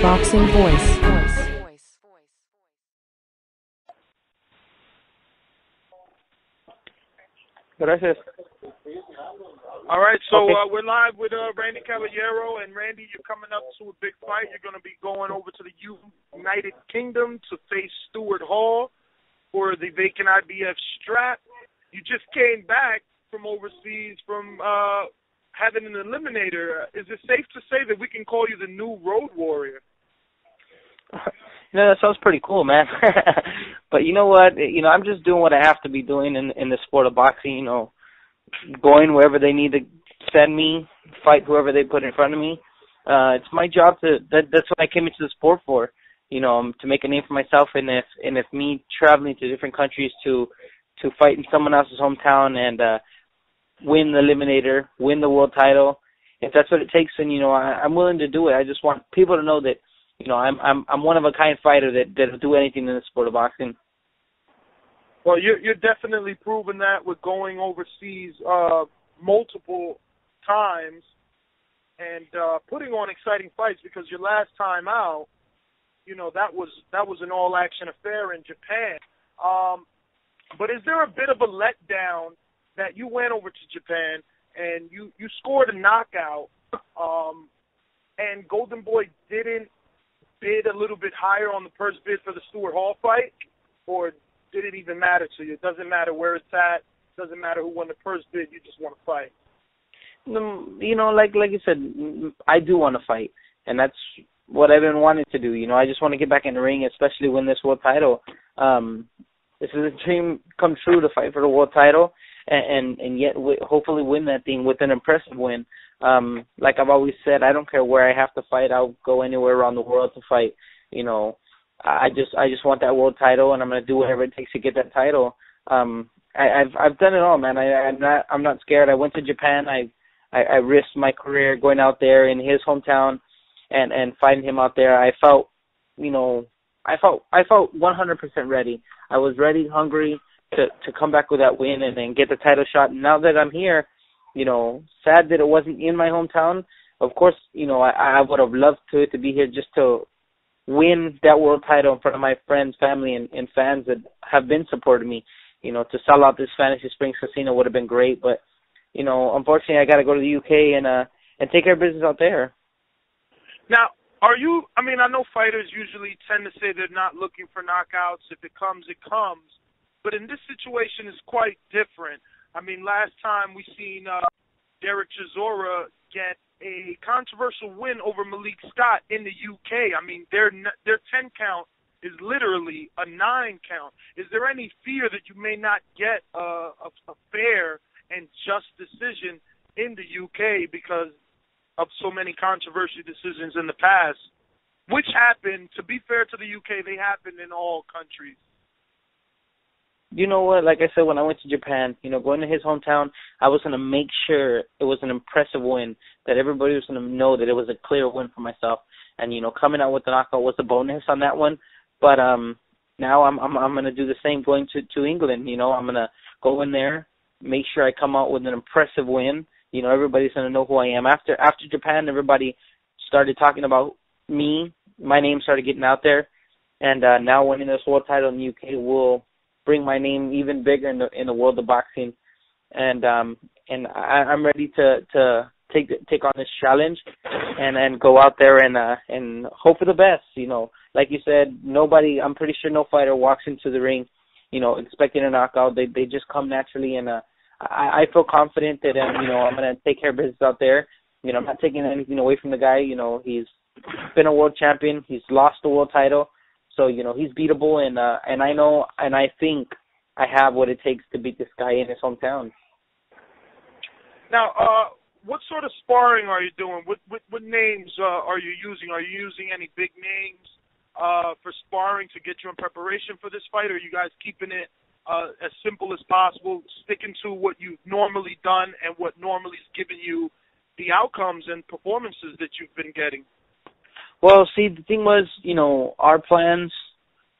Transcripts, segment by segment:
Boxing Voice. Gracias. All right, so Okay. we're live with Randy Caballero, and Randy, you're coming up to a big fight. You're going to be going over to the United Kingdom to face Stuart Hall for the vacant IBF strap. You just came back from overseas from having an eliminator. Is it safe to say that we can call you the new Road Warrior? That sounds pretty cool, man. But you know what? I'm just doing what I have to be doing in the sport of boxing, going wherever they need to send me, fight whoever they put in front of me. It's my job that's what I came into the sport for, to make a name for myself, and if me traveling to different countries to fight in someone else's hometown and win the eliminator, win the world title, if that's what it takes, then, I'm willing to do it. I just want people to know that, I'm one of a kind fighter that'll do anything in the sport of boxing. Well, you're definitely proving that with going overseas multiple times and putting on exciting fights, because your last time out, that was an all-action affair in Japan. But is there a bit of a letdown that you went over to Japan and you scored a knockout, and Golden Boy didn't bid a little bit higher on the purse bid for the Stuart Hall fight, or did it even matter to you? It doesn't matter where it's at. It doesn't matter who won the purse bid. You just want to fight. Like you said, I do want to fight, and that's what I've been wanting to do. I just want to get back in the ring, especially win this world title. This is a dream come true to fight for the world title, and yet hopefully win that thing with an impressive win. Like I've always said, I don't care where I have to fight. I'll go anywhere around the world to fight. I just want that world title, and I'm gonna do whatever it takes to get that title. I've done it all, man. I'm not scared. I went to Japan. I risked my career going out there in his hometown and fighting him out there. I felt 100% ready. I was ready, hungry to come back with that win and then get the title shot. And now that I'm here, sad that it wasn't in my hometown. Of course, I would have loved to be here just to win that world title in front of my friends, family, and fans that have been supporting me. To sell out this Fantasy Springs Casino would have been great, but unfortunately, I got to go to the UK and take care of business out there. Now, I know fighters usually tend to say they're not looking for knockouts. If it comes, it comes. But in this situation, it's quite different. Last time we seen Derek Chisora get a controversial win over Malik Scott in the UK. Their 10 count is literally a 9 count. Is there any fear that you may not get a fair and just decision in the UK because of so many controversial decisions in the past, which happened, to be fair to the UK, they happened in all countries? You know what? Like I said, when I went to Japan, going to his hometown, I was going to make sure it was an impressive win, that everybody was going to know that it was a clear win for myself. And, coming out with the knockout was a bonus on that one. But now I'm going to do the same going to England. I'm going to go in there, make sure I come out with an impressive win. Everybody's going to know who I am. After Japan, everybody started talking about me. My name started getting out there. And now winning this world title in the UK will bring my name even bigger in the world of boxing, and I'm ready to take on this challenge and go out there and hope for the best. Like you said, I'm pretty sure no fighter walks into the ring, expecting a knockout. They just come naturally, and I feel confident that I'm going to take care of business out there. I'm not taking anything away from the guy. He's been a world champion. He's lost the world title. So, he's beatable, and I know, and I think I have what it takes to beat this guy in his hometown. Now, what sort of sparring are you doing? What names are you using? Are you using any big names for sparring to get you in preparation for this fight, or are you guys keeping it as simple as possible, sticking to what you've normally done and what normally is giving you the outcomes and performances that you've been getting? Well, see, the thing was, our plans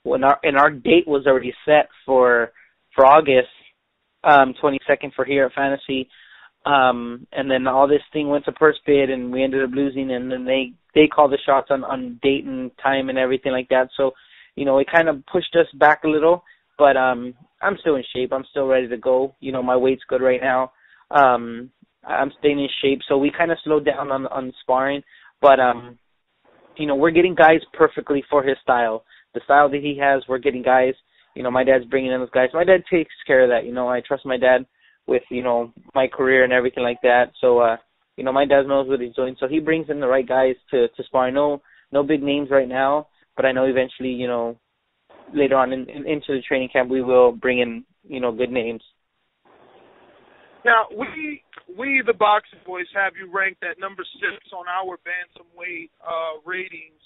and our date was already set for August 22nd for here at Fantasy. And then all this thing went to purse bid, and we ended up losing. And then they called the shots on date and time and everything like that. So, it kind of pushed us back a little. But I'm still in shape. I'm still ready to go. My weight's good right now. I'm staying in shape. So we kind of slowed down on sparring. But we're getting guys perfectly for his style. The style that he has, we're getting guys. My dad's bringing in those guys. My dad takes care of that. I trust my dad with, my career and everything like that. So, my dad knows what he's doing. So he brings in the right guys to spar. No big names right now, but I know eventually, later on into the training camp, we will bring in, good names. Now, we the Boxing Boys have you ranked at number 6 on our bantamweight ratings.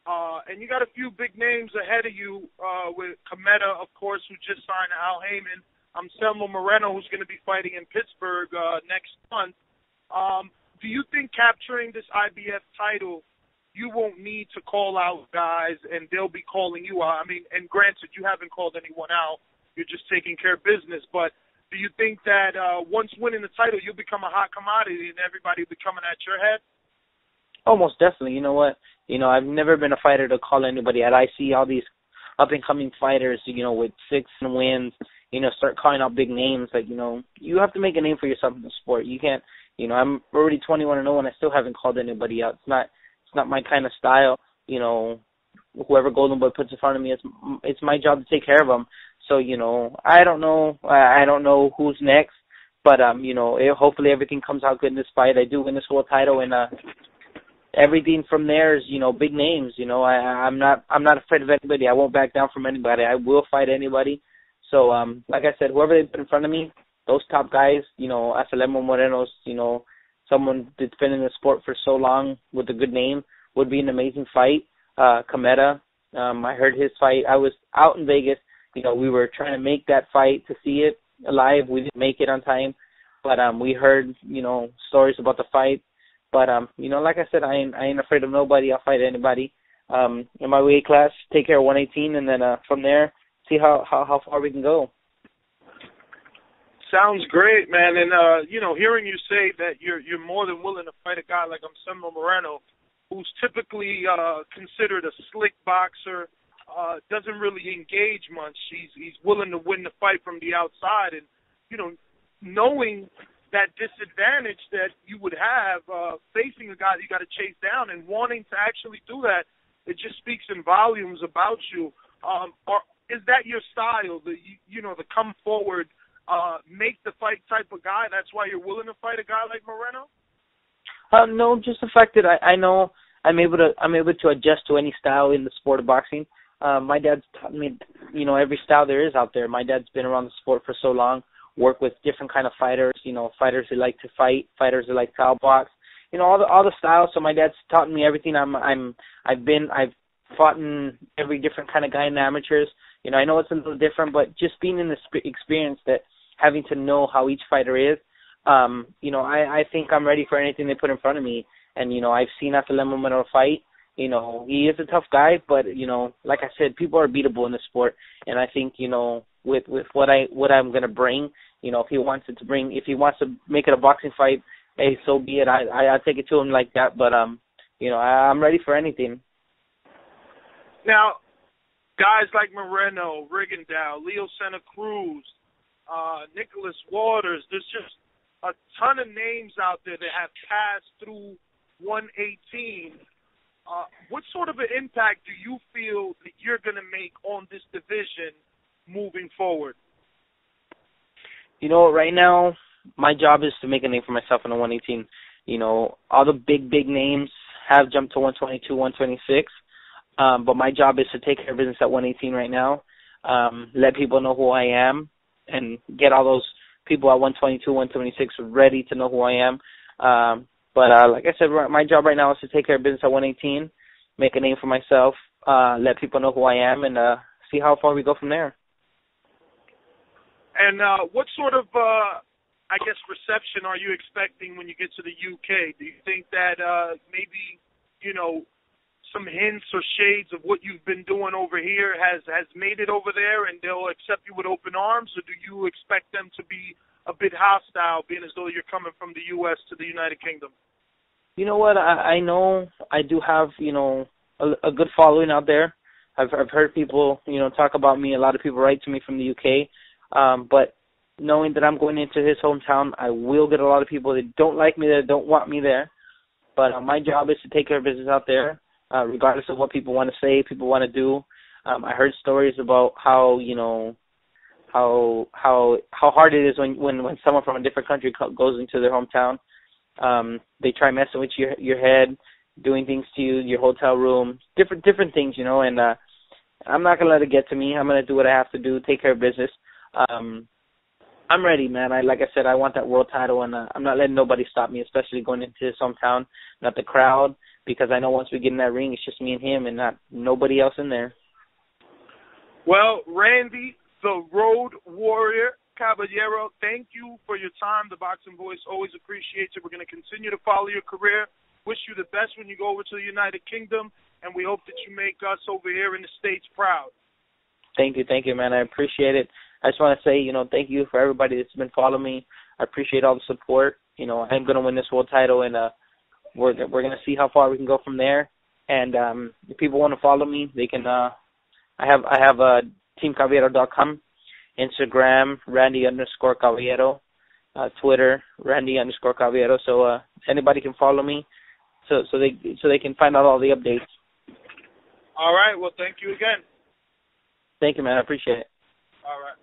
And you got a few big names ahead of you with Cometa, of course, who just signed Al Heyman. Selmo Moreno, who's going to be fighting in Pittsburgh next month. Do you think capturing this IBF title, you won't need to call out guys and they'll be calling you out? I mean, and granted, you haven't called anyone out. You're just taking care of business. But do you think that once winning the title, you'll become a hot commodity and everybody will be coming at your head? Oh, most definitely. You know what? I've never been a fighter to call anybody out. I see all these up-and-coming fighters, with 6 wins, start calling out big names. Like, you have to make a name for yourself in the sport. You can't, I'm already 21-0 and I still haven't called anybody out. It's not my kind of style. Whoever Golden Boy puts in front of me, it's my job to take care of them. So, I don't know who's next, but, hopefully everything comes out good in this fight. I do win this world title, and everything from there is, big names. I'm not afraid of anybody. I won't back down from anybody. I will fight anybody. So, like I said, whoever they put in front of me, those top guys, Selmo Moreno's, someone that's been in the sport for so long with a good name, would be an amazing fight. Cometa, I heard his fight. I was out in Vegas. We were trying to make that fight to see it live. We didn't make it on time, but we heard, stories about the fight. But, like I said, I ain't afraid of nobody. I'll fight anybody. In my weight class, take care of 118, and then from there, see how far we can go. Sounds great, man. And, hearing you say that you're more than willing to fight a guy like Selmo Moreno, who's typically considered a slick boxer, doesn't really engage much. He's willing to win the fight from the outside. And, knowing that disadvantage that you would have facing a guy that you got to chase down and wanting to actually do that, it just speaks in volumes about you. Or is that your style, the come forward, make the fight type of guy? That's why you're willing to fight a guy like Moreno? No, just the fact that I know I'm able to adjust to any style in the sport of boxing. My dad's taught me, every style there is out there. My dad's been around the sport for so long, worked with different kind of fighters, fighters who like to fight, fighters who like to outbox, all the styles. So my dad's taught me everything. I've fought in every different kind of guy in the amateurs. I know it's a little different, but just being in the experience, that having to know how each fighter is, I think I'm ready for anything they put in front of me. And, I've seen Selmo Moreno fight. He is a tough guy, but, like I said, people are beatable in the sport. And I think, with what I'm going to bring, if he wants to make it a boxing fight, hey, so be it. I'll take it to him like that. But, I'm ready for anything. Now, guys like Moreno, Rigondeaux, Leo Santa Cruz, Nicholas Waters, there's just a ton of names out there that have passed through 118. What sort of an impact do you feel that you're going to make on this division moving forward? Right now, my job is to make a name for myself in the 118. All the big names have jumped to 122, 126. But my job is to take care of business at 118 right now, let people know who I am, and get all those people at 122, 126 ready to know who I am. But like I said, my job right now is to take care of business at 118, make a name for myself, let people know who I am, and see how far we go from there. And what sort of, reception are you expecting when you get to the UK? Do you think that maybe, some hints or shades of what you've been doing over here has made it over there and they'll accept you with open arms, or do you expect them to be a bit hostile, being as though you're coming from the U.S. to the United Kingdom? You know what? I know I do have, a good following out there. I've heard people, talk about me. A lot of people write to me from the UK. But knowing that I'm going into his hometown, I will get a lot of people that don't like me there, don't want me there. But my job is to take care of business out there, regardless of what people want to say, people want to do. I heard stories about how, how hard it is when someone from a different country goes into their hometown. They try messing with your head, doing things to you, your hotel room, different things, and I'm not gonna let it get to me. I'm gonna do what I have to do, take care of business. I'm ready, man. Like I said, I want that world title, and I'm not letting nobody stop me, especially going into his hometown, not the crowd, because I know once we get in that ring, it's just me and him, and not nobody else in there. Well, Randy, the Road Warrior Caballero, thank you for your time. The Boxing Voice always appreciates it. We're going to continue to follow your career. Wish you the best when you go over to the United Kingdom, and we hope that you make us over here in the States proud. Thank you, man. I appreciate it. I just want to say, thank you for everybody that's been following me. I appreciate all the support. I'm going to win this world title, and we're going to see how far we can go from there. And if people want to follow me, they can. I have teamcaballero.com, Instagram Randy_Caballero, Twitter Randy_Caballero. So anybody can follow me, so they can find out all the updates. All right. Well, thank you again. Thank you, man. I appreciate it. All right.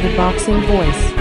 The Boxing Voice.